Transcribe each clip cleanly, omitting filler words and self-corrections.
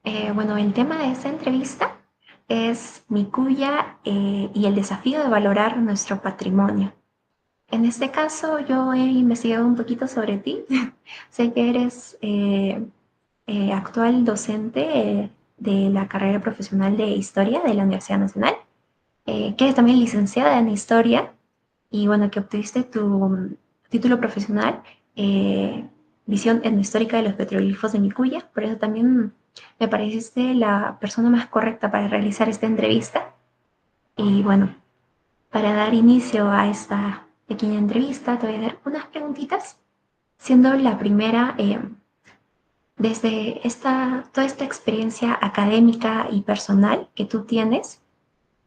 Bueno, el tema de esta entrevista es Mikuya y el desafío de valorar nuestro patrimonio. En este caso, yo he investigado un poquito sobre ti. Sé que eres actual docente de la carrera profesional de Historia de la Universidad Nacional, que eres también licenciada en Historia y bueno, que obtuviste tu título profesional, eh, visión etnohistórica de los petroglifos de Mikuya. Por eso también me pareciste la persona más correcta para realizar esta entrevista. Y bueno, para dar inicio a esta pequeña entrevista, te voy a dar unas preguntitas, siendo la primera, desde toda esta experiencia académica y personal que tú tienes,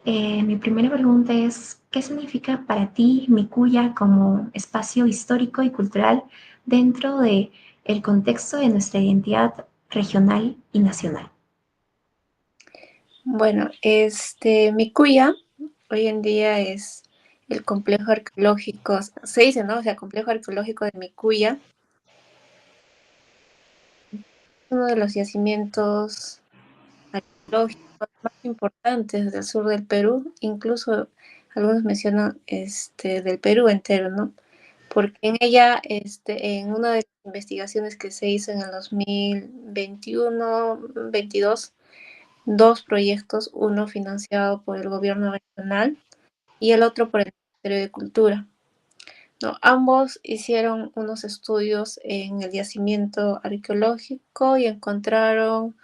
mi primera pregunta es, ¿qué significa para ti Mikuya como espacio histórico y cultural dentro de el contexto de nuestra identidad regional y nacional? Bueno, Mikuya hoy en día es el complejo arqueológico, se dice, ¿no? O sea, complejo arqueológico de Mikuya, uno de los yacimientos arqueológicos más importantes del sur del Perú, incluso algunos mencionan del Perú entero, ¿no? Porque en ella, en una de las investigaciones que se hizo en el 2021-22, dos proyectos, uno financiado por el gobierno regional y el otro por el Ministerio de Cultura, ¿no? Ambos hicieron unos estudios en el yacimiento arqueológico y encontraron,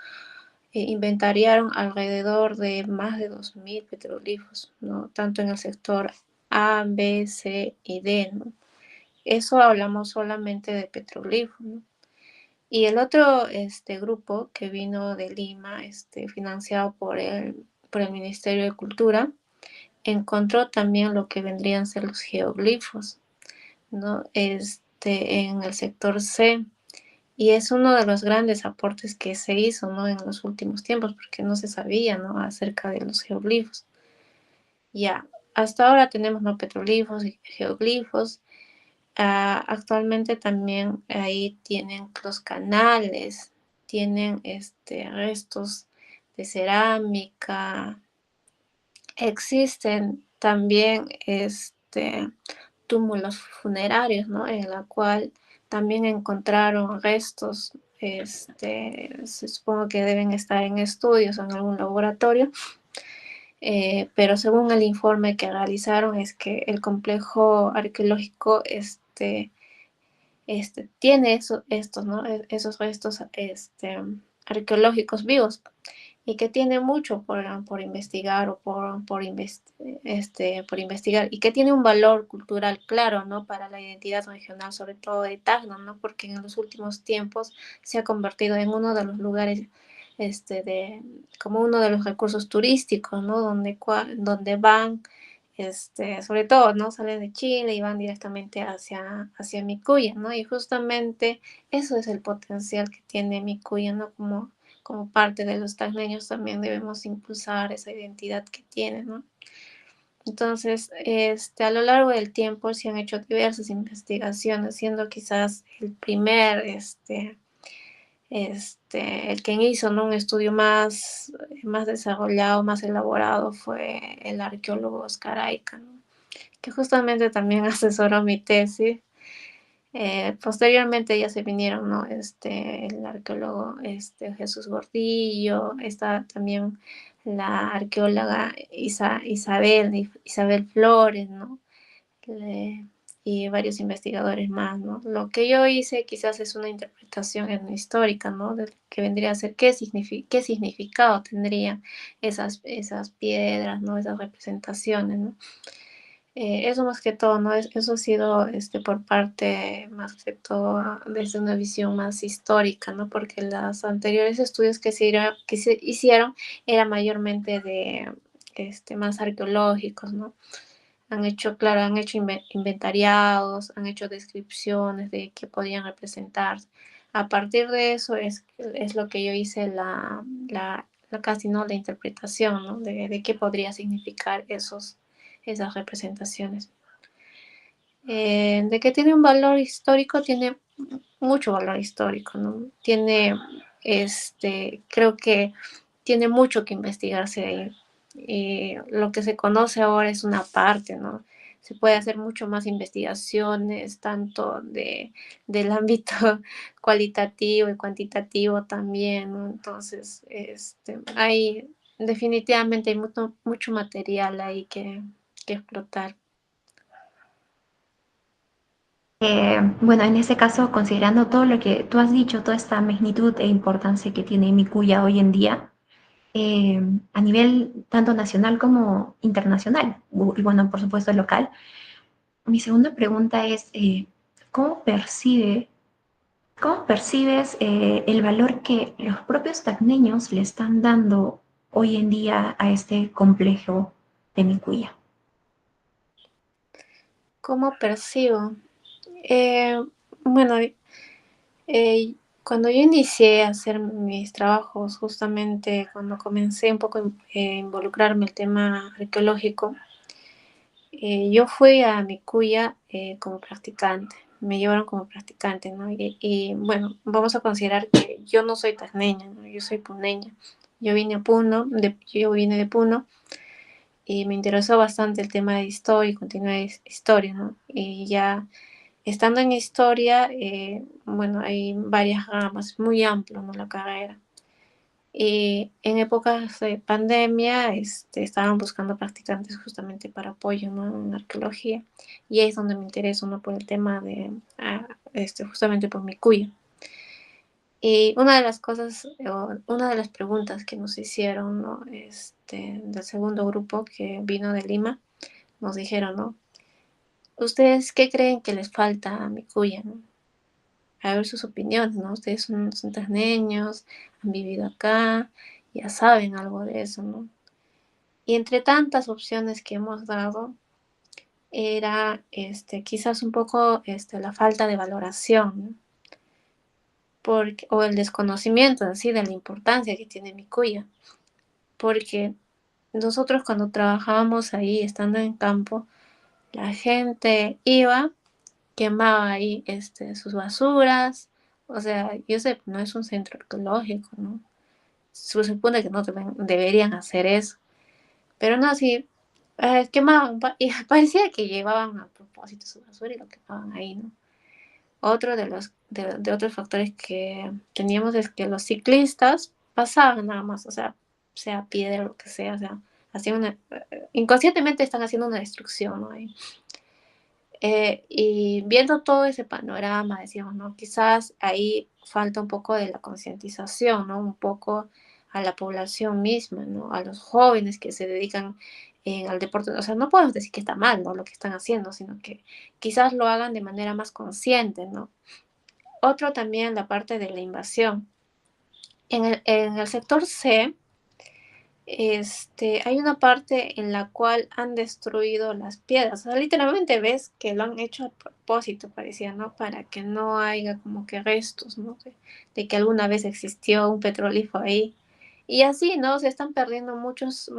inventariaron alrededor de más de 2.000 petroglifos, ¿no? Tanto en el sector A, B, C y D, ¿no? Eso hablamos solamente de petroglifos, ¿no? Y el otro grupo que vino de Lima, financiado por el Ministerio de Cultura, encontró también lo que vendrían a ser los geoglifos, ¿no? En el sector C. Y es uno de los grandes aportes que se hizo, ¿no? En los últimos tiempos, porque no se sabía, ¿no? Acerca de los geoglifos. Ya, hasta ahora tenemos, ¿no? Petroglifos y geoglifos. Actualmente también ahí tienen los canales, tienen restos de cerámica. Existen también túmulos funerarios, ¿no? En la cual también encontraron restos, se supongo que deben estar en estudios o en algún laboratorio, pero según el informe que realizaron es que el complejo arqueológico tiene estos, ¿no? Esos restos arqueológicos vivos y que tiene mucho por investigar o por investigar y que tiene un valor cultural claro, ¿no? Para la identidad regional, sobre todo de Tacna, ¿no? Porque en los últimos tiempos se ha convertido en uno de los lugares, como uno de los recursos turísticos, ¿no? Donde van, sobre todo, ¿no? Salen de Chile y van directamente hacia Micuya, ¿no? Y justamente eso es el potencial que tiene Micuya, ¿no? Como parte de los tagneños también debemos impulsar esa identidad que tienen, ¿no? Entonces, a lo largo del tiempo se han hecho diversas investigaciones, siendo quizás el primer, el que hizo, ¿no? Un estudio más desarrollado, más elaborado fue el arqueólogo Oscar Aica, ¿no? Que justamente también asesoró mi tesis. Posteriormente ya se vinieron, ¿no? El arqueólogo Jesús Gordillo, está también la arqueóloga Isabel Flores, ¿no? Le- y varios investigadores más, ¿no? Lo que yo hice quizás es una interpretación etnohistórica, ¿no? De que vendría a ser qué significado tendrían esas piedras, ¿no? Esas representaciones, ¿no? Eso más que todo, ¿no? Eso ha sido por parte más que todo desde una visión más histórica, ¿no? Porque los anteriores estudios que se hicieron eran mayormente de más arqueológicos, ¿no? Han hecho, claro, han hecho inventariados, han hecho descripciones de qué podían representar. A partir de eso es lo que yo hice casi, ¿no? La interpretación, ¿no? De qué podría significar esas representaciones. De que tiene un valor histórico, tiene mucho valor histórico, ¿no? Tiene creo que tiene mucho que investigarse ahí. Lo que se conoce ahora es una parte, ¿no? Se puede hacer mucho más investigaciones, tanto del ámbito cualitativo y cuantitativo también, ¿no? Entonces, definitivamente hay mucho material ahí que explotar. Bueno, en ese caso, considerando todo lo que tú has dicho, toda esta magnitud e importancia que tiene Mikuya hoy en día, eh, a nivel tanto nacional como internacional, y bueno, por supuesto local, mi segunda pregunta es, ¿cómo cómo percibes el valor que los propios tacneños le están dando hoy en día a este complejo de Mikuya? ¿Cómo percibo? Eh, bueno, cuando yo inicié a hacer mis trabajos, justamente cuando comencé un poco a involucrarme en el tema arqueológico, yo fui a Mikuya como practicante, me llevaron como practicante, ¿no? Bueno, vamos a considerar que yo no soy tacneña, ¿no? Yo soy puneña. Yo vine de Puno y me interesó bastante el tema de historia y continué historia, ¿no? Y ya estando en historia, bueno, hay varias ramas, muy amplio, ¿no? La carrera. Y en épocas de pandemia, estaban buscando practicantes justamente para apoyo, ¿no? En arqueología. Y ahí es donde me intereso, ¿no? Por el tema justamente por mi cuya. Y una de las cosas, o una de las preguntas que nos hicieron, ¿no? Del segundo grupo que vino de Lima, nos dijeron, ¿no? ¿Ustedes qué creen que les falta a mi cuya, ¿no? A ver sus opiniones, ¿no? Ustedes son tasneños, han vivido acá, ya saben algo de eso, ¿no? Y entre tantas opciones que hemos dado, era quizás un poco la falta de valoración, ¿no? O el desconocimiento en sí de la importancia que tiene mi cuya. Porque nosotros cuando trabajábamos ahí, estando en campo, la gente iba, quemaba ahí sus basuras. O sea, yo sé, no es un centro arqueológico, ¿no? Se supone que no deberían hacer eso. Pero no, sí, quemaban, y parecía que llevaban a propósito su basura y lo quemaban ahí, ¿no? Otro de otros factores que teníamos es que los ciclistas pasaban nada más, o sea piedra, lo que sea, o sea, hacían inconscientemente están haciendo una destrucción, ¿no? Ahí. Y viendo todo ese panorama, decíamos, ¿no? Quizás ahí falta un poco de la concientización, ¿no? Un poco a la población misma, ¿no? A los jóvenes que se dedican al deporte. O sea, no podemos decir que está mal, ¿no? Lo que están haciendo, sino que quizás lo hagan de manera más consciente, ¿no? Otro también la parte de la invasión. En el sector C, hay una parte en la cual han destruido las piedras. O sea, literalmente ves que lo han hecho a propósito, parecía, ¿no? Para que no haya como que restos, ¿no? De que alguna vez existió un petrolífero ahí. Y así, ¿no? Se están perdiendo muchos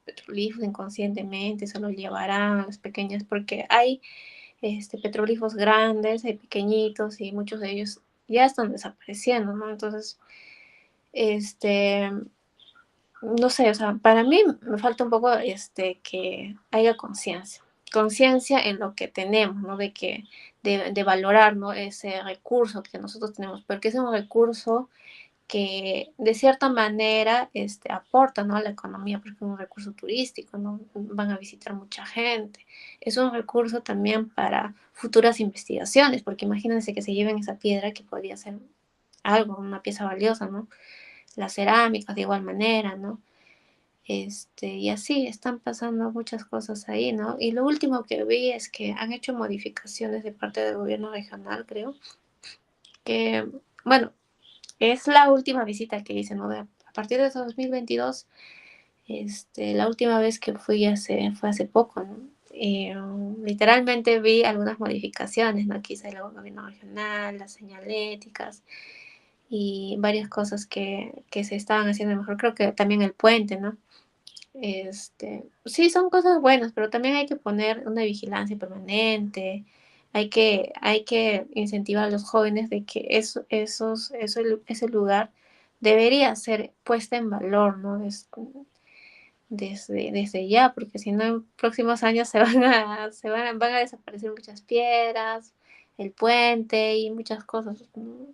petrolíferos inconscientemente, se los llevarán a las pequeñas, porque hay petrolíferos grandes, hay pequeñitos y muchos de ellos ya están desapareciendo, ¿no? Entonces, este, no sé, o sea, para mí me falta un poco que haya conciencia en lo que tenemos, ¿no? De valorar, ¿no? Ese recurso que nosotros tenemos, porque es un recurso que de cierta manera aporta, ¿no? A la economía, porque es un recurso turístico, ¿no? Van a visitar mucha gente. Es un recurso también para futuras investigaciones, porque imagínense que se lleven esa piedra que podría ser algo, una pieza valiosa, ¿no? Las cerámicas de igual manera, ¿no? Y así están pasando muchas cosas ahí, ¿no? Y lo último que vi es que han hecho modificaciones de parte del gobierno regional, creo, que, bueno, es la última visita que hice, ¿no? A partir de 2022, la última vez que fue hace poco, ¿no? Literalmente vi algunas modificaciones, ¿no? Que hizo el gobierno regional, las señaléticas y varias cosas que se estaban haciendo mejor. Creo que también el puente, ¿no? Sí, son cosas buenas, pero también hay que poner una vigilancia permanente, hay que incentivar a los jóvenes de que ese lugar debería ser puesta en valor, ¿no? Desde ya, porque si no en próximos años van a desaparecer muchas piedras, el puente y muchas cosas, ¿no?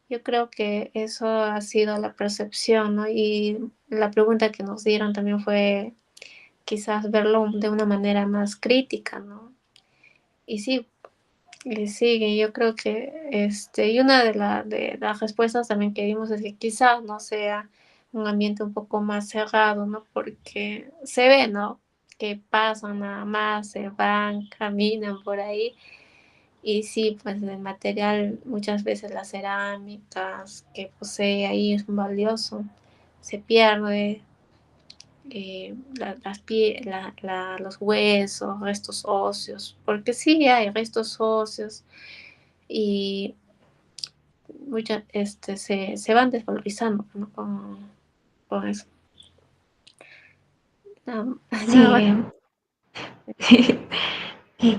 Yo creo que eso ha sido la percepción, ¿no? Y la pregunta que nos dieron también fue quizás verlo de una manera más crítica, ¿no? Y sí, y yo creo que y una de las respuestas también que dimos es que quizás no sea un ambiente un poco más cerrado, ¿no? Porque se ve, ¿no? Que pasan nada más, se van, caminan por ahí. Y sí, pues el material, muchas veces las cerámicas que posee ahí es valioso, se pierde, los huesos, restos óseos, porque sí hay restos óseos y muchas se van desvalorizando, ¿no? Con eso. Nada más. Sí, y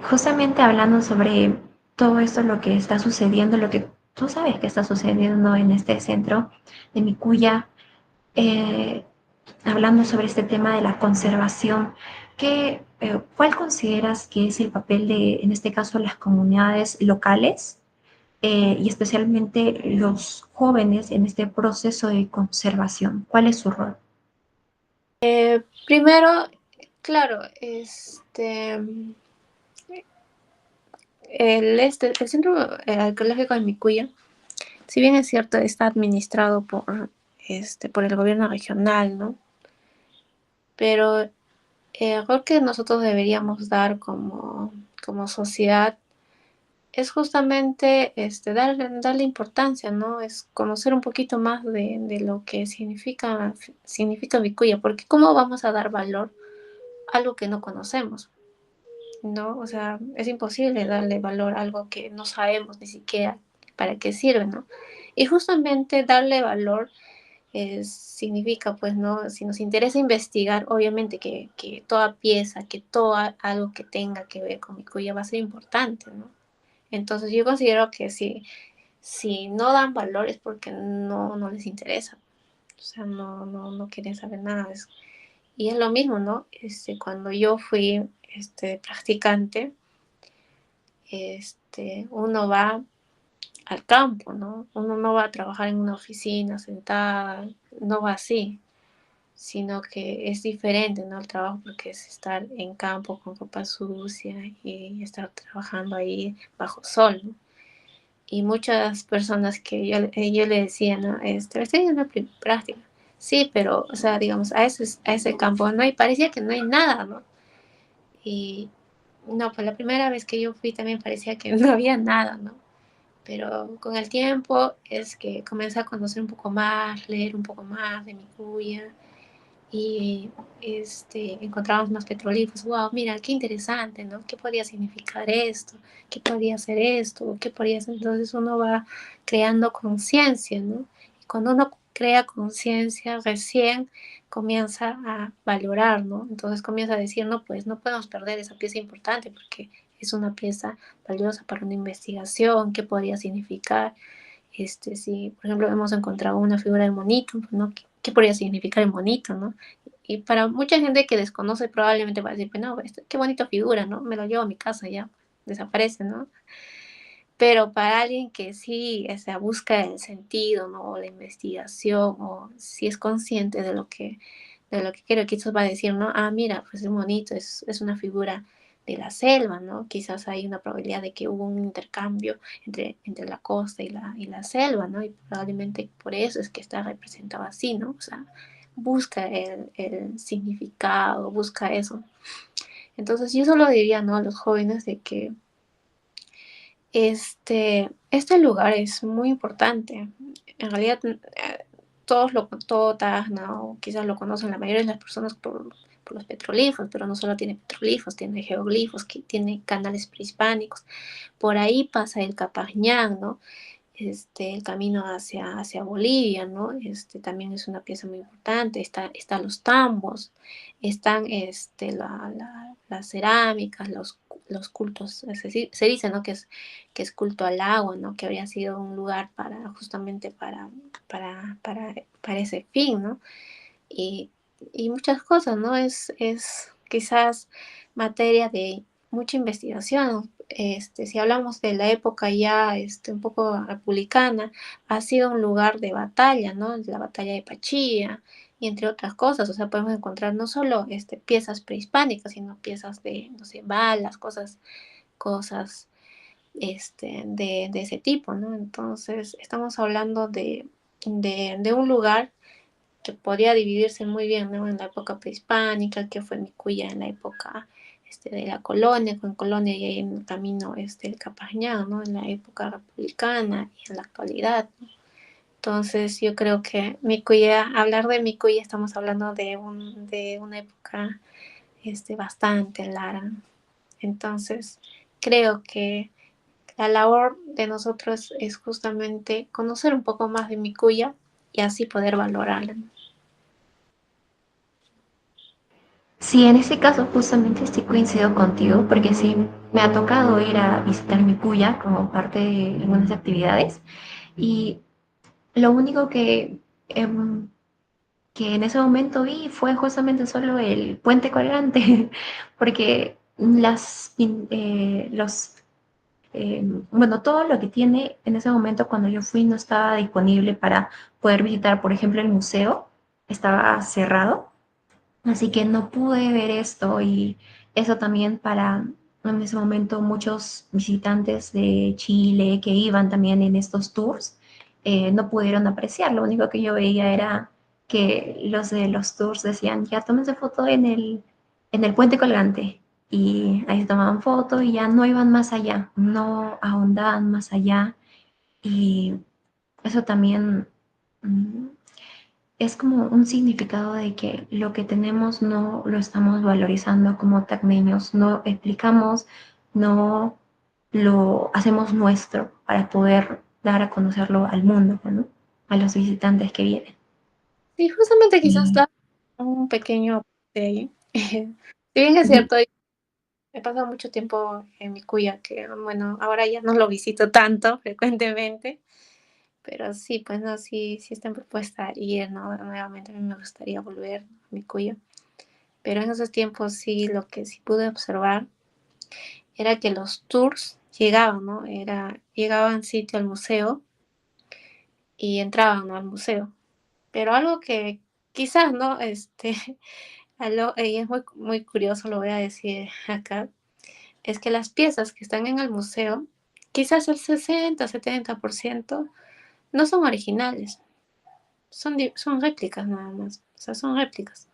justamente hablando sobre todo esto, lo que está sucediendo, lo que tú sabes que está sucediendo en este centro de Micuya, eh, hablando sobre este tema de la conservación, ¿cuál consideras que es el papel de, en este caso, las comunidades locales y especialmente los jóvenes en este proceso de conservación? ¿Cuál es su rol? Primero, claro, el centro arqueológico de Micuya, si bien es cierto, está administrado por el gobierno regional, ¿no? Pero el rol que nosotros deberíamos dar como sociedad es justamente darle importancia, ¿no? Es conocer un poquito más de lo que significa Vicuña, porque ¿cómo vamos a dar valor a algo que no conocemos? ¿No? O sea, es imposible darle valor a algo que no sabemos ni siquiera para qué sirve, ¿no? Y justamente darle valor significa, pues, ¿no? Si nos interesa investigar, obviamente que toda pieza, que todo algo que tenga que ver con Vicuña va a ser importante, ¿no? Entonces yo considero que si no dan valor es porque no les interesa. O sea, no quieren saber nada de eso. Y es lo mismo, ¿no? Cuando yo fui practicante, uno va al campo, ¿no? Uno no va a trabajar en una oficina sentada, no va así, sino que es diferente, ¿no? El trabajo porque es estar en campo con ropa sucia y estar trabajando ahí bajo sol, ¿no? Y muchas personas que yo le decía, ¿no? Estoy en una práctica. Sí, pero, o sea, digamos, a ese campo no hay, parecía que no hay nada, ¿no? Y no, pues la primera vez que yo fui también parecía que no había nada, ¿no? Pero con el tiempo es que comencé a conocer un poco más, leer un poco más de mi cuya y encontramos más petroglifos. Wow, mira, qué interesante, ¿no? ¿Qué podría significar esto? ¿Qué podría ser esto? ¿Qué podría ser? Entonces uno va creando conciencia, ¿no? Y cuando uno crea conciencia, recién comienza a valorar, ¿no? Entonces comienza a decir, no, pues no podemos perder esa pieza importante porque es una pieza valiosa para una investigación, ¿qué podría significar? Si, por ejemplo, hemos encontrado una figura de monito, pues, ¿no? ¿Qué podría significar el monito, ¿no? Y para mucha gente que desconoce probablemente va a decir, pues no, qué bonita figura, ¿no? Me lo llevo a mi casa ya, desaparece, ¿no? Pero para alguien que sí, busca el sentido, ¿no? O la investigación, o si es consciente de lo que quiero, quizás va a decir, ¿no? Ah, mira, pues es bonito, es una figura de la selva, ¿no? Quizás hay una probabilidad de que hubo un intercambio entre la costa y la selva, ¿no? Y probablemente por eso es que está representado así, ¿no? O sea, busca el significado, busca eso. Entonces yo solo diría, ¿no? A los jóvenes de que este lugar es muy importante. En realidad, todo Tacna, o quizás lo conocen la mayoría de las personas por los petroglifos, pero no solo tiene petroglifos, tiene geoglifos, que tiene canales prehispánicos. Por ahí pasa el Capañán, ¿no? El camino hacia Bolivia, ¿no? También es una pieza muy importante. Están los tambos, están las cerámicas, los cultos. Se dice, ¿no? Que es culto al agua, ¿no? Que habría sido un lugar para justamente para ese fin, ¿no? Y, y muchas cosas, ¿no? Es quizás materia de mucha investigación. Si hablamos de la época ya un poco republicana, ha sido un lugar de batalla, ¿no? La batalla de Pachía y entre otras cosas. O sea, podemos encontrar no solo piezas prehispánicas, sino piezas de, no sé, balas, cosas de ese tipo, ¿no? Entonces, estamos hablando de un lugar que podía dividirse muy bien, ¿no? En la época prehispánica, que fue Micuya en la época de la colonia, con colonia y ahí en el camino el Capañán, ¿no? En la época republicana y en la actualidad, ¿no? Entonces yo creo que Micuya, hablar de Micuya estamos hablando de una época bastante larga. Entonces creo que la labor de nosotros es justamente conocer un poco más de Micuya y así poder valorarla. Sí, en ese caso justamente sí coincido contigo, porque sí me ha tocado ir a visitar mi cuya como parte de algunas actividades y lo único que en ese momento vi fue justamente solo el puente colgante, porque bueno, todo lo que tiene en ese momento cuando yo fui no estaba disponible para poder visitar, por ejemplo, el museo, estaba cerrado. Así que no pude ver esto y eso también para en ese momento muchos visitantes de Chile que iban también en estos tours no pudieron apreciar. Lo único que yo veía era que los de los tours decían, ya tómense foto en el puente colgante. Y ahí se tomaban fotos y ya no iban más allá, no ahondaban más allá. Y eso también es como un significado de que lo que tenemos no lo estamos valorizando como tacneños, no explicamos, no lo hacemos nuestro para poder dar a conocerlo al mundo, ¿no? A los visitantes que vienen. Sí, justamente quizás Y, da un pequeño de ahí. Si bien es cierto, he pasado mucho tiempo en mi cuya, que bueno, ahora ya no lo visito tanto frecuentemente, pero sí, pues no, sí está en propuesta ir, ¿no? Nuevamente a mí me gustaría volver a mi cuya. Pero en esos tiempos sí, lo que sí pude observar era que los tours llegaban, ¿no? Llegaban sitio al museo y entraban, ¿no? Al museo. Pero algo que quizás, ¿no? Y es muy curioso, lo voy a decir acá, es que las piezas que están en el museo, quizás el 60-70% no son originales, son réplicas nada más, o sea, son réplicas.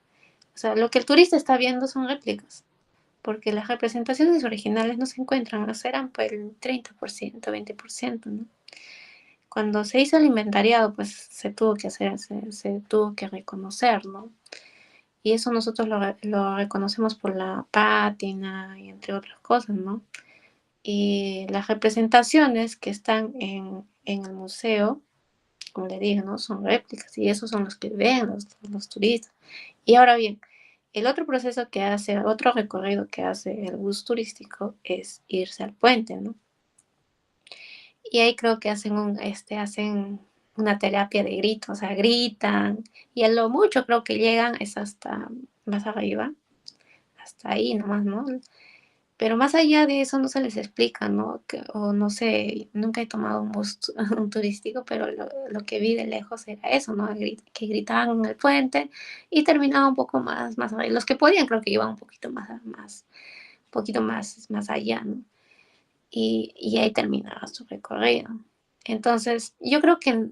O sea, lo que el turista está viendo son réplicas, porque las representaciones originales no se encuentran, o sea, eran por el 30%, 20%, ¿no? Cuando se hizo el inventariado, pues se tuvo que hacer, se tuvo que reconocer, ¿no? Y eso nosotros lo reconocemos por la pátina y entre otras cosas, ¿no? Y las representaciones que están en el museo, como le dije, ¿no? Son réplicas y esos son los que ven los turistas. Y ahora bien, el otro proceso que hace, otro recorrido que hace el bus turístico es irse al puente, ¿no? Y ahí creo que hacen una terapia de gritos, o sea, gritan y a lo mucho creo que llegan es hasta más arriba, hasta ahí nomás, ¿no? Pero más allá de eso no se les explica, ¿no? O no sé, nunca he tomado un bus un turístico, pero lo que vi de lejos era eso, ¿no? Que gritaban en el puente y terminaban un poco más arriba. Los que podían creo que iban un poquito más allá, ¿no? Y ahí terminaba su recorrido. Entonces, yo creo que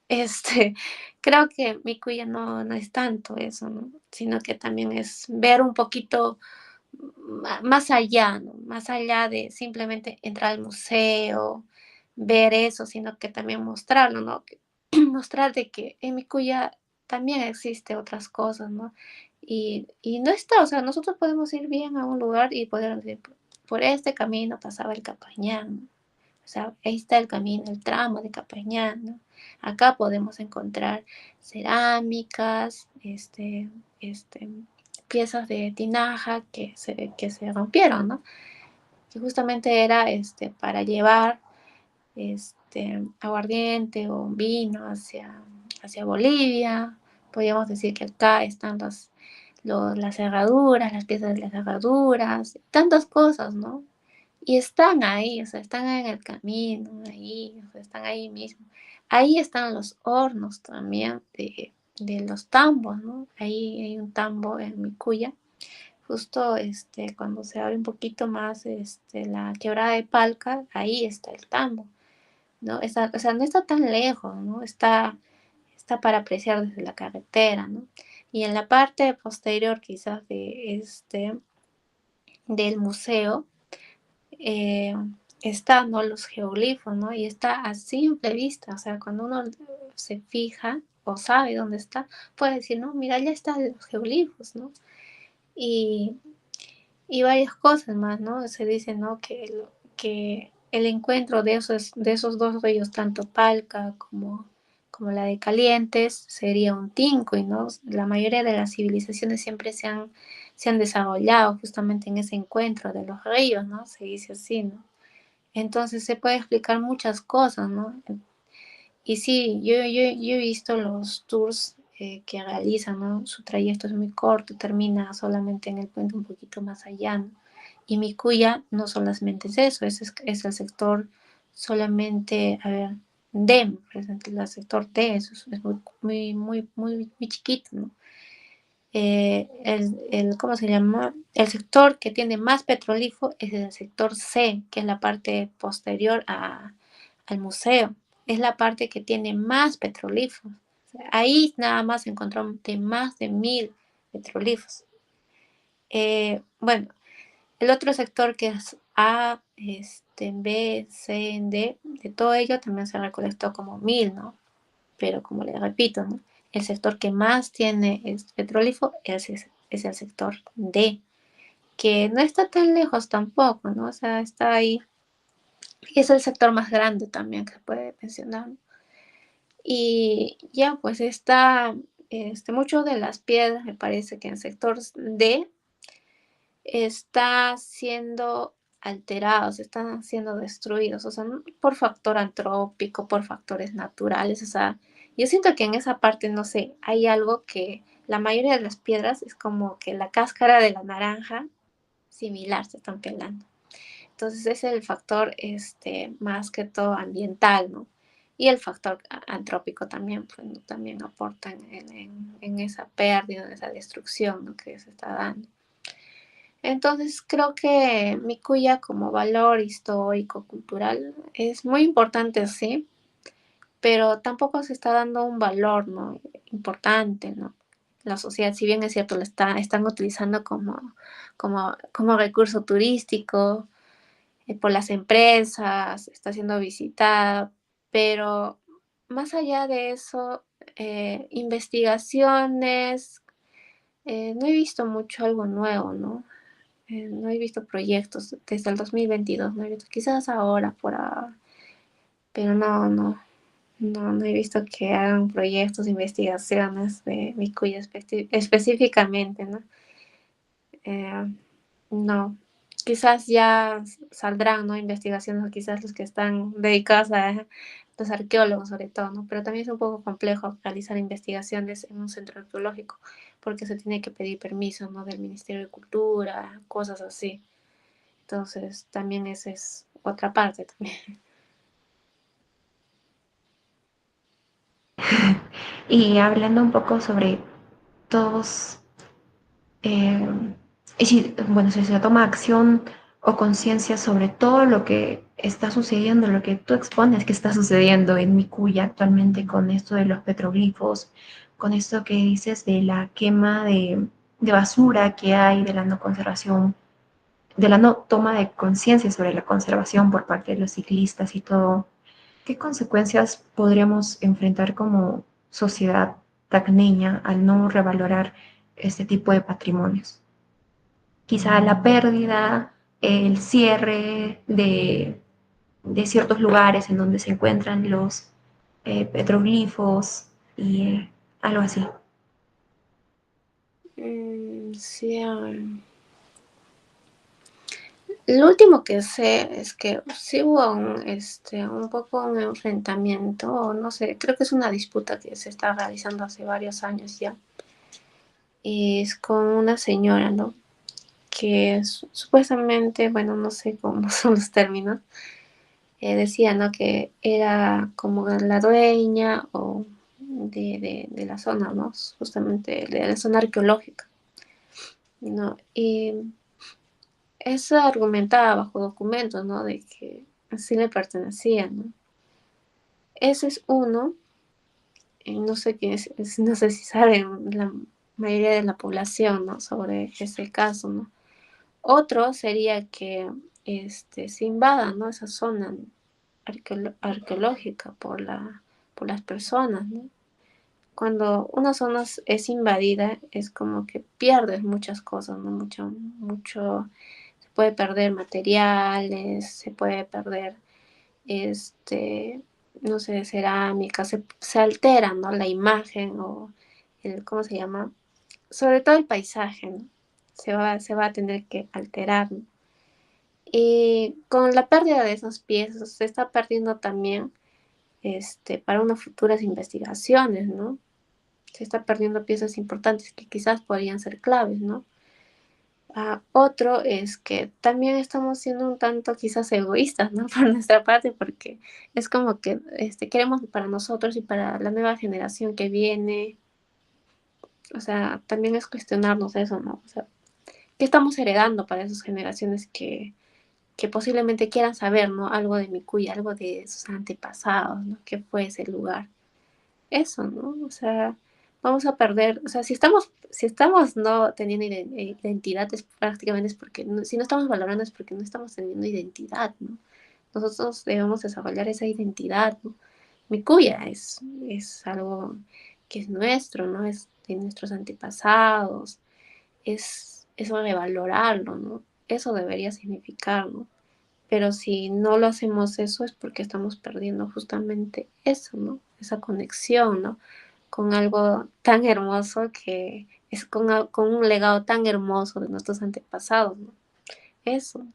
este, creo que mi cuya no es tanto eso, ¿no? Sino que también es ver un poquito más allá, ¿no? Más allá de simplemente entrar al museo, ver eso, sino que también mostrarlo, ¿no? Mostrar de que en mi cuya también existe otras cosas, ¿no? Y no está, o sea, nosotros podemos ir bien a un lugar y poder decir, por este camino pasaba el Capañán, ¿no? O sea, ahí está el camino, el tramo de Capañán, ¿no? Acá podemos encontrar cerámicas, piezas de tinaja que se rompieron, ¿no? que justamente era para llevar aguardiente o vino hacia Bolivia. Podríamos decir que acá están las herraduras, las piezas de las herraduras, tantas cosas, ¿no? Y están ahí, o sea, están en el camino, ahí, o sea, están ahí mismo. Ahí están los hornos también de los tambos, ¿no? Ahí hay un tambo en Micuya. Justo cuando se abre un poquito más la quebrada de Palca, ahí está el tambo, ¿no? O sea, no está tan lejos, ¿no? Está para apreciar desde la carretera, ¿no? Y en la parte posterior quizás del museo, eh, están, ¿no?, los geoglifos, ¿no? Y está a simple vista, o sea, cuando uno se fija o sabe dónde está, puede decir, no, mira, ya están los geoglifos, ¿no? Y, y varias cosas más, ¿no? Se dice, ¿no?, que el encuentro de esos dos ríos, tanto Palca como la de Calientes, sería un tinco, y ¿no? La mayoría de las civilizaciones siempre se han desarrollado justamente en ese encuentro de los ríos, ¿no? Se dice así, ¿no? Entonces se puede explicar muchas cosas, ¿no? Y sí, yo he visto los tours que realizan, ¿no? Su trayecto es muy corto, termina solamente en el puente un poquito más allá, ¿no? Y Micuya no solamente es eso, es el sector solamente, a ver, D, por ejemplo, el sector D, eso es muy chiquito, ¿no? ¿Cómo se llama? El sector que tiene más petrolífero es el sector C, que es la parte posterior al museo. Es la parte que tiene más petrolíferos. O sea, ahí nada más encontramos de más de 1000 petrolíferos. Bueno, el otro sector que es A, B, C, D, de todo ello también se recolectó como 1000, ¿no? Pero como le repito, ¿no? El sector que más tiene petrolífero es el sector D, que no está tan lejos tampoco, ¿no? O sea, está ahí. Y es el sector más grande también que se puede mencionar, ¿no? Y ya, pues está, mucho de las piedras, me parece que en el sector D está siendo alterados, están siendo destruidos, o sea, por factor antrópico, por factores naturales, o sea, yo siento que en esa parte, no sé, hay algo que la mayoría de las piedras es como que la cáscara de la naranja similar se están pelando. Entonces es el factor más que todo ambiental, ¿no? Y el factor antrópico también, pues, ¿no? También aportan en esa pérdida, en esa destrucción, ¿no?, que se está dando. Entonces creo que Mikuya como valor histórico, cultural, es muy importante, sí, pero tampoco se está dando un valor, ¿no?, importante, ¿no? La sociedad, si bien es cierto, están utilizando como recurso turístico, por las empresas, está siendo visitada, pero más allá de eso, investigaciones, no he visto mucho algo nuevo, ¿no? No he visto proyectos desde el 2022, no he visto, quizás ahora, pero no he visto que hagan proyectos, investigaciones de Mikuya específicamente, ¿no? Eh, no, quizás ya saldrán, ¿no?, investigaciones, o quizás los que están dedicados a los arqueólogos sobre todo, ¿no? Pero también es un poco complejo realizar investigaciones en un centro arqueológico porque se tiene que pedir permiso, ¿no?, del Ministerio de Cultura, cosas así. Entonces, también esa es otra parte también. Y hablando un poco sobre todos, eh, y si, bueno, si se toma acción o conciencia sobre todo lo que está sucediendo, lo que tú expones que está sucediendo en Micuya actualmente con esto de los petroglifos, con esto que dices de la quema de basura que hay, de la no conservación, de la no toma de conciencia sobre la conservación por parte de los ciclistas y todo, ¿qué consecuencias podríamos enfrentar como sociedad tacneña al no revalorar este tipo de patrimonios? Quizá la pérdida, el cierre de ciertos lugares en donde se encuentran los petroglifos y algo así. Sí, Lo último que sé es que sí hubo un poco un enfrentamiento, o no sé, creo que es una disputa que se está realizando hace varios años ya, y es con una señora, ¿no? Que supuestamente, bueno, no sé cómo son los términos, decía, ¿no? Que era como la dueña o de la zona, ¿no? Justamente de la zona arqueológica, ¿no? Y eso argumentaba bajo documentos, ¿no? De que así le pertenecía, ¿no? Ese es uno, no sé quién no sé si saben la mayoría de la población, ¿no? Sobre ese caso, ¿no? Otro sería que se invada, ¿no? Esa zona arqueológica por las personas, ¿no? Cuando una zona es invadida, es como que pierdes muchas cosas, ¿no? Mucho, se puede perder materiales, se puede perder, este, no sé, cerámica, se altera, ¿no? La imagen o ¿cómo se llama? Sobre todo el paisaje, ¿no? Se va a tener que alterar, ¿no? Y con la pérdida de esas piezas se está perdiendo también para unas futuras investigaciones, ¿no? Se está perdiendo piezas importantes que quizás podrían ser claves, ¿no? Otro es que también estamos siendo un tanto quizás egoístas, ¿no? Por nuestra parte, porque es como que queremos para nosotros y para la nueva generación que viene, o sea, también es cuestionarnos eso, ¿no? O sea, ¿qué estamos heredando para esas generaciones que posiblemente quieran saber, ¿no? Algo de Mikuya, algo de sus antepasados, ¿no? ¿Qué fue ese lugar? Eso, ¿no? O sea, vamos a perder, o sea, si estamos no teniendo identidad, es prácticamente es porque, si no estamos valorando es porque no estamos teniendo identidad, ¿no? Nosotros debemos desarrollar esa identidad, ¿no? Mikuya es algo que es nuestro, ¿no? Es de nuestros antepasados, es eso de valorarlo, ¿no? Eso debería significar, ¿no? Pero si no lo hacemos eso es porque estamos perdiendo justamente eso, ¿no? Esa conexión, ¿no? Con algo tan hermoso que es con un legado tan hermoso de nuestros antepasados, ¿no? Eso,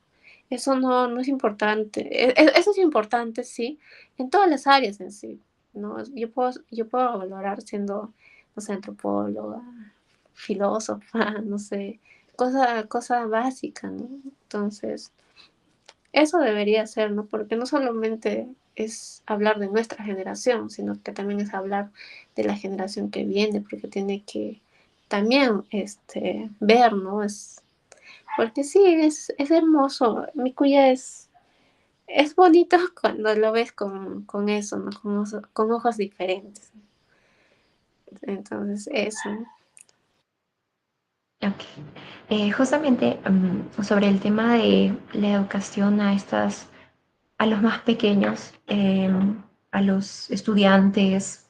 eso no es importante. Eso es importante, sí, en todas las áreas en sí, ¿no? Yo puedo valorar siendo, no sé, antropóloga, filósofa, no sé, cosa básica, ¿no? Entonces, eso debería ser, ¿no? Porque no solamente es hablar de nuestra generación, sino que también es hablar de la generación que viene, porque tiene que también ver, ¿no? Porque sí, es hermoso. Mi cuya es bonito cuando lo ves con eso, ¿no? Con ojos diferentes. Entonces, eso. Ok. Justamente sobre el tema de la educación a los más pequeños, a los estudiantes,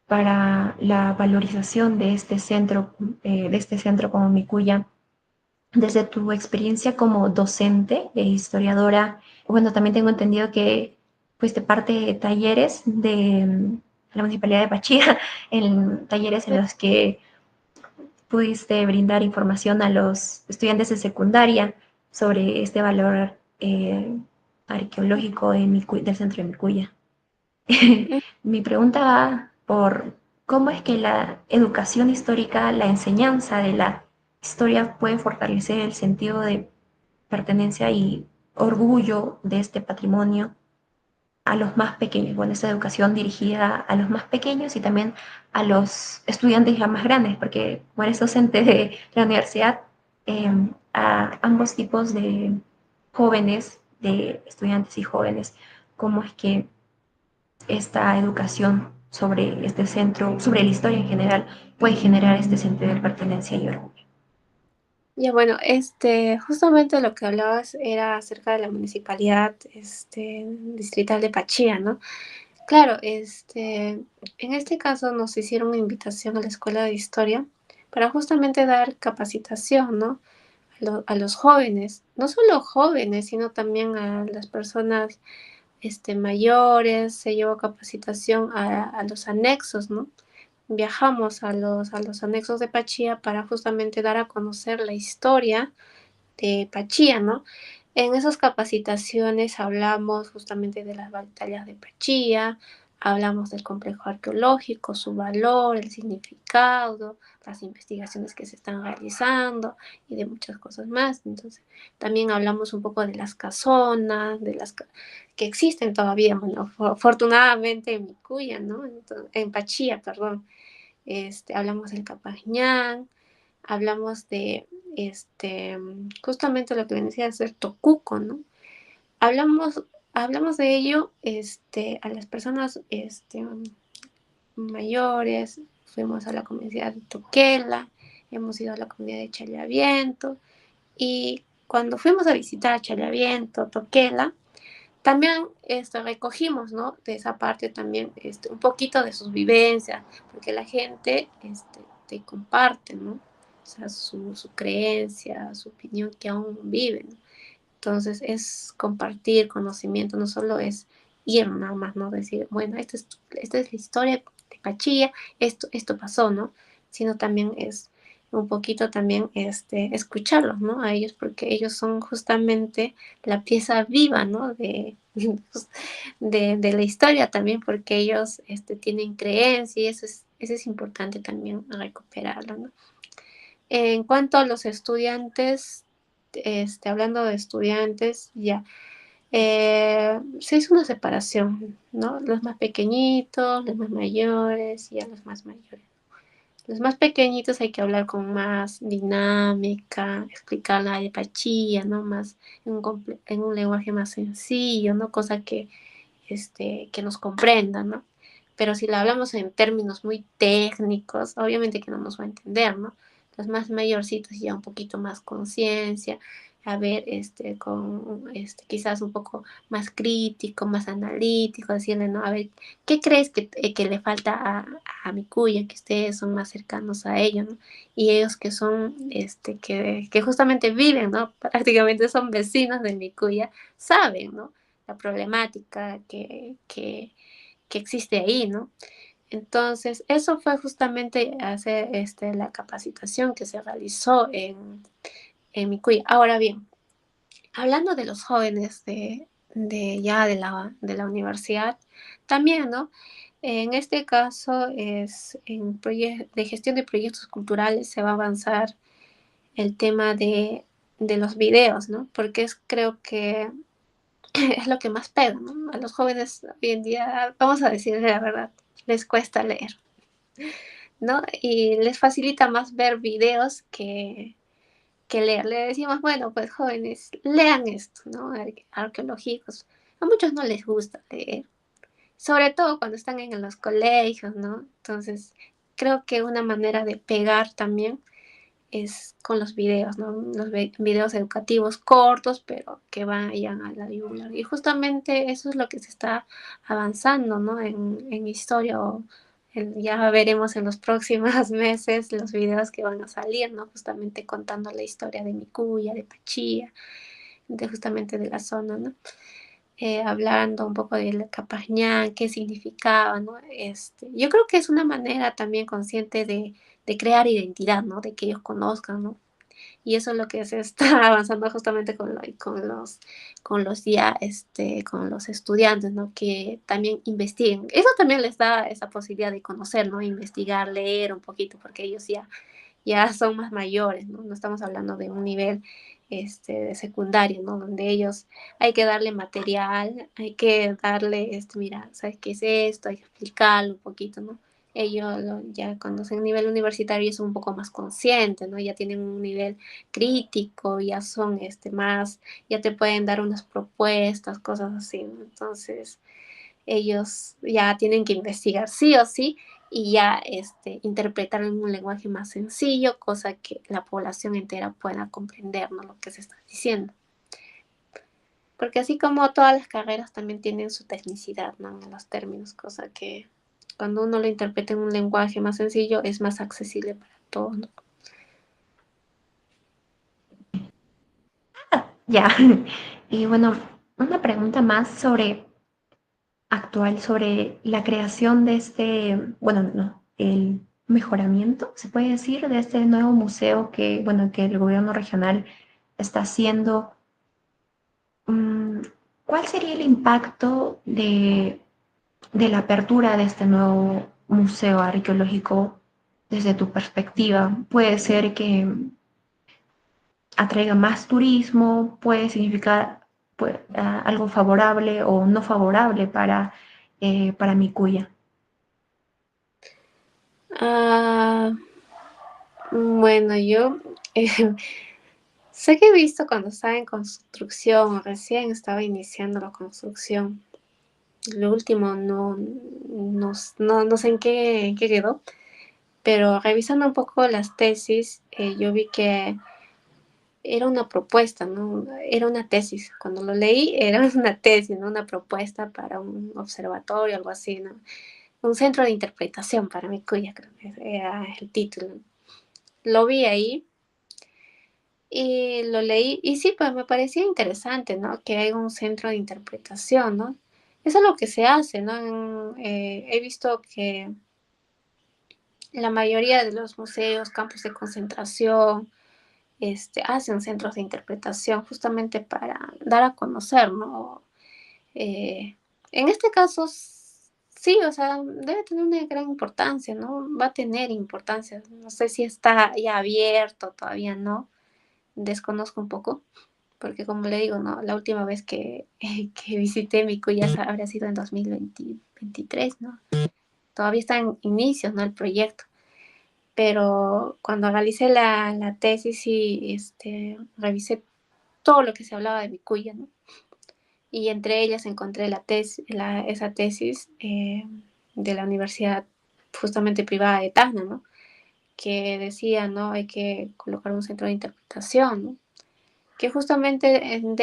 para la valorización de este centro como Mikuya, desde tu experiencia como docente e historiadora, bueno, también tengo entendido que fuiste parte de talleres de la Municipalidad de Pachía, en talleres en los que pudiste brindar información a los estudiantes de secundaria sobre este valor arqueológico del centro de Micuya. Mi pregunta va por cómo es que la educación histórica, la enseñanza de la historia puede fortalecer el sentido de pertenencia y orgullo de este patrimonio a los más pequeños. Bueno, esta educación dirigida a los más pequeños y también a los estudiantes ya más grandes, porque como eres docente de la universidad, a ambos tipos de jóvenes, de estudiantes y jóvenes, cómo es que esta educación sobre este centro, sobre la historia en general, puede generar este sentido de pertenencia y orgullo. Ya bueno, justamente lo que hablabas era acerca de la municipalidad, distrital de Pachía, ¿no? Claro, en este caso nos hicieron una invitación a la Escuela de Historia para justamente dar capacitación, ¿no? A los jóvenes, no solo jóvenes, sino también a las personas, mayores, se llevó capacitación a los anexos, ¿no? Viajamos a los anexos de Pachía para justamente dar a conocer la historia de Pachía, ¿no? En esas capacitaciones hablamos justamente de las batallas de Pachía, hablamos del complejo arqueológico, su valor, el significado, las investigaciones que se están realizando y de muchas cosas más. Entonces, también hablamos un poco de las casonas, que existen todavía, bueno, afortunadamente en Micuya, ¿no? Entonces, en Pachía, perdón. Hablamos del Capañán, hablamos de justamente lo que venía a ser Tocuco, ¿no? Hablamos, hablamos de ello a las personas mayores, fuimos a la comunidad de Toquela, hemos ido a la comunidad de Challaviento, y cuando fuimos a visitar Challaviento, Toquela, también recogimos, ¿no? De esa parte también un poquito de sus vivencias, porque la gente te comparte, ¿no? O sea, su creencia, su opinión que aún vive, ¿no? Entonces es compartir conocimiento, no solo es ir nada más, ¿no? Decir, bueno, esta es la historia de Pachilla, esto pasó, ¿no? Sino también es un poquito también escucharlos, ¿no? A ellos, porque ellos son justamente la pieza viva, ¿no? De la historia también, porque ellos tienen creencia y eso es importante también recuperarlo, ¿no? En cuanto a los estudiantes, hablando de estudiantes, ya, se hizo una separación, ¿no? Los más pequeñitos, los más mayores y a los más mayores. Los más pequeñitos hay que hablar con más dinámica, explicar la de Pachilla, ¿no? Más en un lenguaje más sencillo, ¿no? Cosa que nos comprendan, ¿no? Pero si lo hablamos en términos muy técnicos, obviamente que no nos va a entender, ¿no? Los más mayorcitos ya un poquito más conciencia, a ver, con, quizás un poco más crítico, más analítico, decirle, ¿no? A ver, ¿qué crees que le falta a mi cuya, que ustedes son más cercanos a ellos, ¿no? Y ellos que son, que justamente viven, ¿no? Prácticamente son vecinos de mi cuya, saben, ¿no? La problemática que existe ahí, ¿no? Entonces, eso fue justamente hacer la capacitación que se realizó en Micuy. Ahora bien, hablando de los jóvenes de ya de la universidad, también, ¿no? En este caso es de gestión de proyectos culturales se va a avanzar el tema de los videos, ¿no? Porque creo que es lo que más pega, ¿no? A los jóvenes hoy en día, vamos a decir la verdad, les cuesta leer, ¿no? Y les facilita más ver videos que leer. Le decimos, bueno, pues jóvenes, lean esto, ¿no? Arqueológicos. A muchos no les gusta leer, sobre todo cuando están en los colegios, ¿no? Entonces, creo que una manera de pegar también es con los videos, ¿no? Los videos educativos cortos, pero que vayan a la yugular. Y justamente eso es lo que se está avanzando, ¿no? En historia, ya veremos en los próximos meses los videos que van a salir, ¿no? Justamente contando la historia de Micuya, de Pachía, justamente de la zona, ¿no? Hablando un poco del Capañán, qué significaba, ¿no? Yo creo que es una manera también consciente de crear identidad, ¿no? De que ellos conozcan, ¿no? Y eso es lo que se está avanzando justamente con los ya, con los estudiantes, ¿no? Que también investiguen. Eso también les da esa posibilidad de conocer, ¿no? Investigar, leer un poquito, porque ellos ya son más mayores, ¿no? No estamos hablando de un nivel de secundario, ¿no? Donde ellos hay que darle material, hay que darle, mira, ¿sabes qué es esto? Hay que explicarlo un poquito, ¿no? Ellos ya cuando son nivel universitario ya son un poco más conscientes, ¿no? Ya tienen un nivel crítico, ya son más, ya te pueden dar unas propuestas, cosas así, ¿no? Entonces, ellos ya tienen que investigar sí o sí y ya interpretar en un lenguaje más sencillo, cosa que la población entera pueda comprender, ¿no? Lo que se está diciendo. Porque así como todas las carreras también tienen su tecnicidad, ¿no? En los términos, cosa que cuando uno lo interpreta en un lenguaje más sencillo es más accesible para todos, ¿no? Ya. Y bueno, una pregunta más sobre la creación de bueno, no, el mejoramiento, se puede decir, de este nuevo museo que, bueno, que el gobierno regional está haciendo. mm, ¿cuál sería el impacto de la apertura de este nuevo museo arqueológico desde tu perspectiva? Puede ser que atraiga más turismo, puede significar pues, algo favorable o no favorable para Mikuya. Ah, bueno, yo eh, sé que he visto cuando estaba en construcción, recién estaba iniciando la construcción. Lo último no sé en qué quedó, pero revisando un poco las tesis, yo vi que era una propuesta, ¿no? Era una tesis. Cuando lo leí, era una tesis, ¿no? Una propuesta para un observatorio, algo así, ¿no? Un centro de interpretación para mi cuya, creo que era el título. Lo vi ahí y lo leí, y sí, pues me parecía interesante, ¿no? Que hay un centro de interpretación, ¿no? Eso es lo que se hace, ¿no? He visto que la mayoría de los museos, campos de concentración, hacen centros de interpretación justamente para dar a conocer, ¿no? Eh, en este caso, sí, o sea, debe tener una gran importancia, ¿no? Va a tener importancia. No sé si está ya abierto, todavía no. Desconozco un poco, porque como le digo, ¿no? La última vez que visité Micuya habría sido en 2023, ¿no? Todavía está en inicios, ¿no? El proyecto. Pero cuando realicé la tesis y revisé todo lo que se hablaba de Vicuña, ¿no? Y entre ellas encontré esa tesis de la universidad justamente privada de Tacna, ¿no? Que decía, ¿no? Hay que colocar un centro de interpretación, ¿no? Que justamente en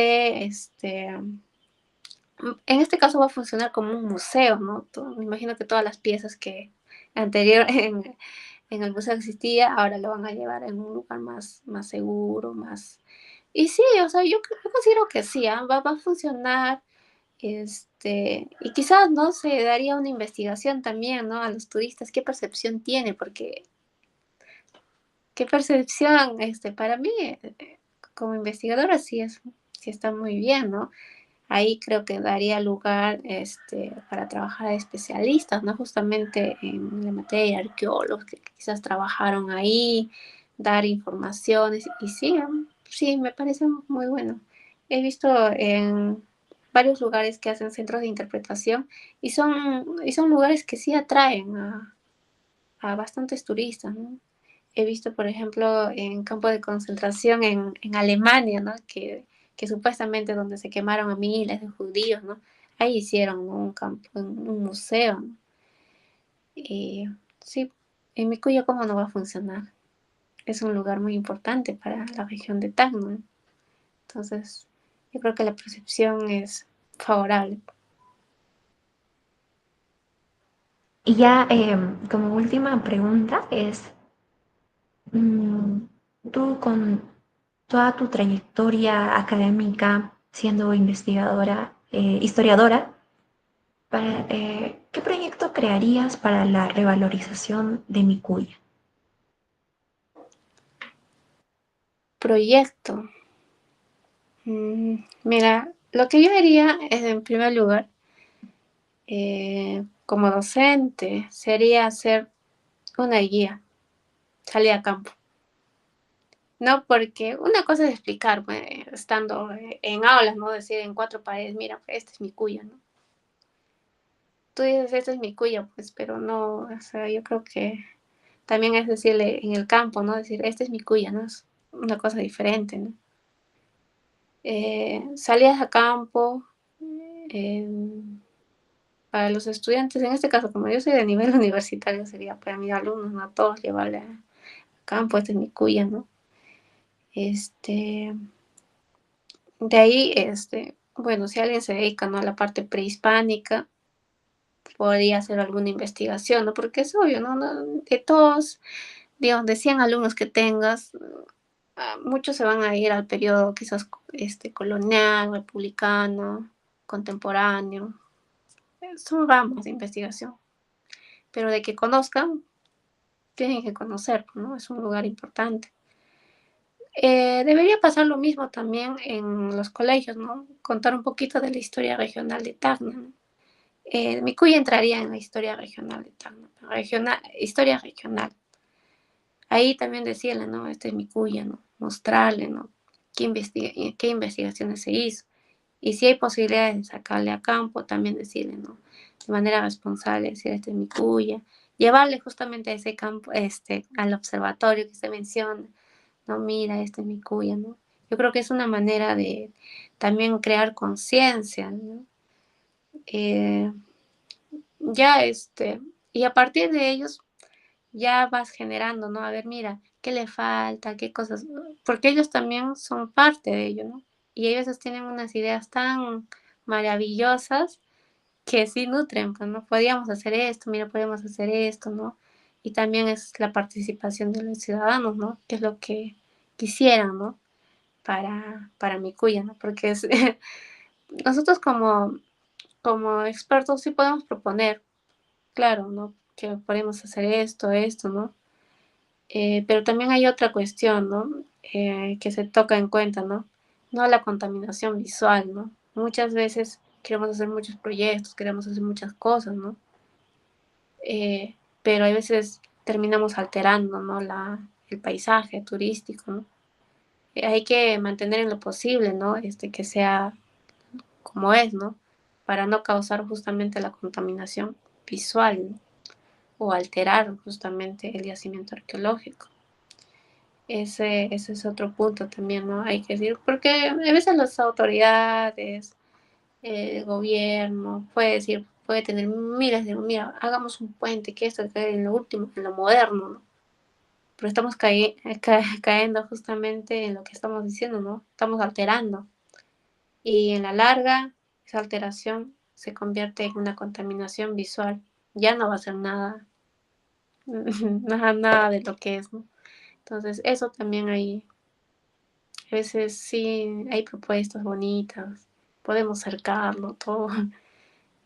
este caso va a funcionar como un museo, ¿no? Me imagino que todas las piezas que anterior en el museo existía, ahora lo van a llevar en un lugar más seguro, más... Y sí, o sea, yo considero que sí, ¿ah? Va a funcionar, y quizás, ¿no? Se daría una investigación también, ¿no? A los turistas, qué percepción tiene, porque qué percepción, para mí, como investigadora, sí está muy bien, ¿no? Ahí creo que daría lugar para trabajar a especialistas, ¿no? Justamente en la materia, arqueólogos que quizás trabajaron ahí, dar informaciones. Y sí, sí, me parece muy bueno. He visto en varios lugares que hacen centros de interpretación y son lugares que sí atraen a bastantes turistas, ¿no? He visto, por ejemplo, en campo de concentración en Alemania, ¿no? Que supuestamente donde se quemaron a miles de judíos, ¿no? Ahí hicieron, ¿no? Un campo, un museo, ¿no? Y sí, en Mikuya, ¿cómo no va a funcionar? Es un lugar muy importante para la región de Tacna, ¿no? Entonces, yo creo que la percepción es favorable. Y ya como última pregunta es, mm, tú con toda tu trayectoria académica siendo investigadora, historiadora, ¿qué proyecto crearías para la revalorización de Mikuya? Proyecto. Mira, lo que yo haría es, en primer lugar, como docente, sería hacer una guía, salir a campo. No, porque una cosa es explicar, pues, estando en aulas, ¿no? Decir en cuatro paredes, mira, pues, este es mi cuya, ¿no? Tú dices, este es mi cuya, pues, pero no, o sea, yo creo que también es decirle en el campo, ¿no? Decir, este es mi cuya, ¿no? Es una cosa diferente, ¿no? Salías a campo, eh, para los estudiantes, en este caso, como yo soy de nivel universitario, sería para mis alumnos, ¿no? A todos llevarle a campo, este es mi cuya, ¿no? Este, de ahí, bueno, si alguien se dedica, ¿no? A la parte prehispánica, podría hacer alguna investigación, ¿no? Porque es obvio, ¿no? De todos, digamos, de 100 alumnos que tengas, muchos se van a ir al periodo quizás colonial, republicano, contemporáneo. Son ramas de investigación, pero de que conozcan, tienen que conocer, ¿no? Es un lugar importante. Debería pasar lo mismo también en los colegios, ¿no? Contar un poquito de la historia regional de Tacna, ¿no? Micuya entraría en la historia regional de Tacna, historia regional. Ahí también decirle, ¿no? Este es Micuya, ¿no? Mostrarle, ¿no? Qué investigaciones se hizo. Y si hay posibilidades de sacarle a campo, también decirle, ¿no? De manera responsable, decir, este es Micuya. Llevarle justamente a ese campo, al observatorio que se menciona, no, mira, este es mi cuya, ¿no? Yo creo que es una manera de también crear conciencia, ¿no? Eh, ya y a partir de ellos ya vas generando, ¿no? A ver, mira, ¿qué le falta? ¿Qué cosas? Porque ellos también son parte de ello, ¿no? Y ellos tienen unas ideas tan maravillosas que sí nutren, pues, ¿no? Podríamos hacer esto, mira, podemos hacer esto, ¿no? Y también es la participación de los ciudadanos, ¿no? Que es lo que quisieran, ¿no? Para mi cuya, ¿no? Porque nosotros como expertos sí podemos proponer, claro, ¿no? Que podemos hacer esto, ¿no? Pero también hay otra cuestión, ¿no? Que se toca en cuenta, ¿no? No la contaminación visual, ¿no? Muchas veces queremos hacer muchos proyectos, queremos hacer muchas cosas, ¿no? Pero a veces terminamos alterando, ¿no? El paisaje turístico, ¿no? Hay que mantener en lo posible, ¿no? Que sea como es, ¿no? Para no causar justamente la contaminación visual, ¿no? O alterar justamente el yacimiento arqueológico. Ese es otro punto también, ¿no? Hay que decir, porque a veces las autoridades, el gobierno, puede decir, puede tener miles de, mira, hagamos un puente, que esto que en lo último, en lo moderno, ¿no? Pero estamos cayendo justamente en lo que estamos diciendo, ¿no? Estamos alterando. Y en la larga, esa alteración se convierte en una contaminación visual. Ya no va a ser nada, nada de lo que es, ¿no? Entonces, eso también hay, a veces sí hay propuestas bonitas, podemos cercarlo, todo,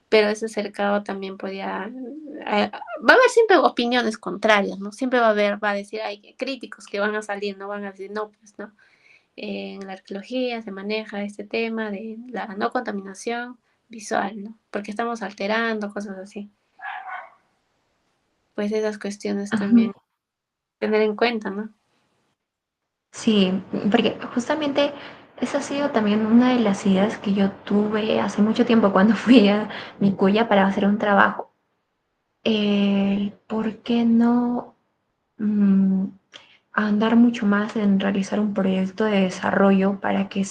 pero ese cercado también podía, va a haber siempre opiniones contrarias, ¿no? Siempre va a decir, hay críticos que van a salir, no van a decir, no, pues no. En la arqueología se maneja este tema de la no contaminación visual, ¿no? Porque estamos alterando cosas así. Pues esas cuestiones Ajá. también tener en cuenta, ¿no? Sí, porque justamente esa ha sido también una de las ideas que yo tuve hace mucho tiempo cuando fui a Nicuya para hacer un trabajo. ¿Por qué no mm, andar mucho más en realizar un proyecto de desarrollo para que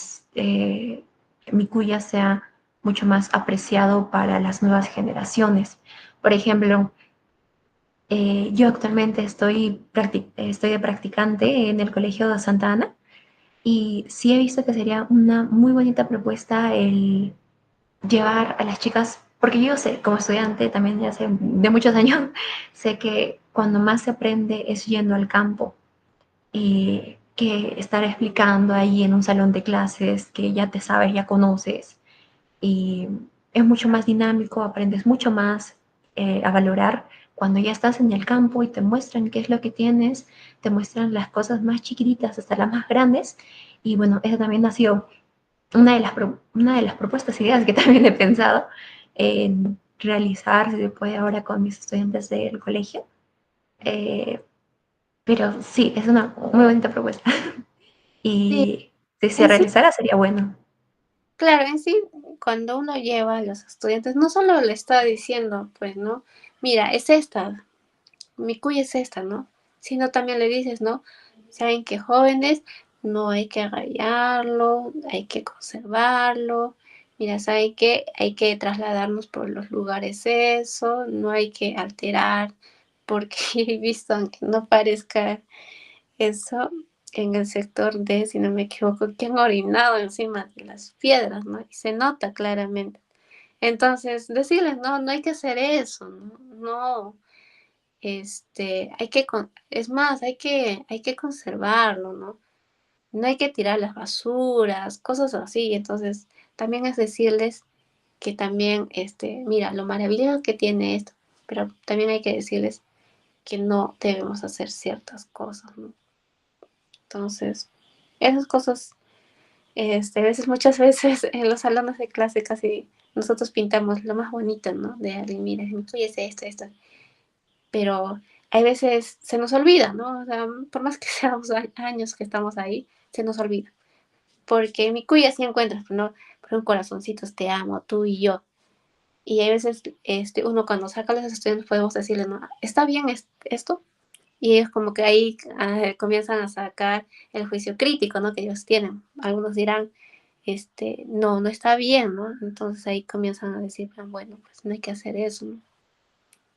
Nicuya sea mucho más apreciado para las nuevas generaciones? Por ejemplo, yo actualmente estoy de practicante en el Colegio de Santa Ana y sí he visto que sería una muy bonita propuesta el llevar a las chicas, porque yo sé, como estudiante también de hace de muchos años, sé que cuando más se aprende es yendo al campo y que estar explicando ahí en un salón de clases que ya te sabes, ya conoces y es mucho más dinámico, aprendes mucho más a valorar cuando ya estás en el campo y te muestran qué es lo que tienes, te muestran las cosas más chiquititas hasta las más grandes. Y bueno, esa también ha sido una de las propuestas, ideas que también he pensado en realizar, si se puede, ahora con mis estudiantes del colegio. Eh, pero sí, es una muy bonita propuesta. Sí, Y si se en sí, realizara sería bueno. claro, en sí, cuando uno lleva a los estudiantes, no solo le está diciendo, pues, ¿no? Mira, es esta, mi cuya es esta, ¿no? Sino también le dices, ¿no? Saben que jóvenes no hay que rayarlo, hay que conservarlo. Mira, saben que hay que trasladarnos por los lugares eso, no hay que alterar, porque he visto, aunque no parezca eso, en el sector D, si no me equivoco, que han orinado encima de las piedras, ¿no? Y se nota claramente. Entonces, decirles, no, no hay que hacer eso, no, no, es más, hay que conservarlo, ¿no? No hay que tirar las basuras, cosas así. Entonces, también es decirles que también, mira, lo maravilloso que tiene esto, pero también hay que decirles que no debemos hacer ciertas cosas, ¿no? Entonces, Esas cosas, a veces, muchas veces en los salones de clase casi nosotros pintamos lo más bonito, ¿no? De alguien, mira, tú es esto, esto. Pero hay veces se nos olvida, ¿no? O sea, por más que seamos años que estamos ahí, se nos olvida. Porque en mi cuya sí encuentras, ¿no? Por un corazoncitos, te amo, tú y yo. Y hay veces uno cuando saca a los estudiantes podemos decirle, ¿no? ¿Está bien esto? Y ellos como que ahí comienzan a sacar el juicio crítico, ¿no? Que ellos tienen. Algunos dirán, no, no está bien, ¿no? Entonces ahí comienzan a decir, "Ah, bueno, pues no hay que hacer eso, ¿no?".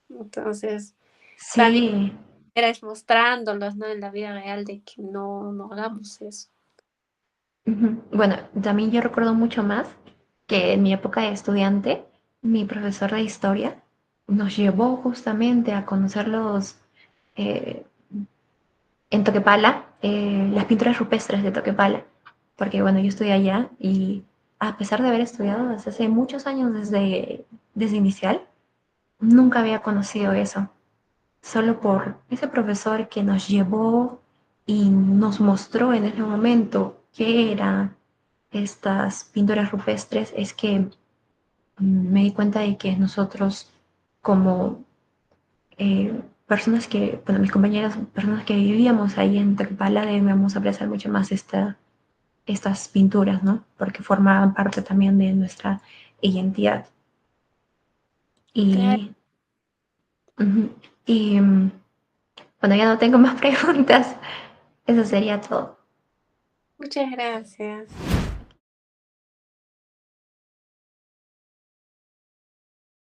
Entonces, también Sí. era mostrándolos, ¿no? En la vida real de que no, no hagamos eso. Ujú. Bueno, también yo recuerdo mucho más que en mi época de estudiante, mi profesor de historia nos llevó justamente a conocer eh, en Toquepala, las pinturas rupestres de Toquepala, porque bueno, yo estudié allá y a pesar de haber estudiado desde hace muchos años desde inicial, nunca había conocido eso, solo por ese profesor que nos llevó y nos mostró en ese momento qué eran estas pinturas rupestres, es que me di cuenta de que nosotros como personas que, bueno, mis compañeras, personas que vivíamos ahí en Tacpala, debíamos apreciar mucho más estas pinturas, ¿no? Porque formaban parte también de nuestra identidad. Claro, Y, ujú, y bueno, ya no tengo más preguntas. Eso sería todo. muchas gracias.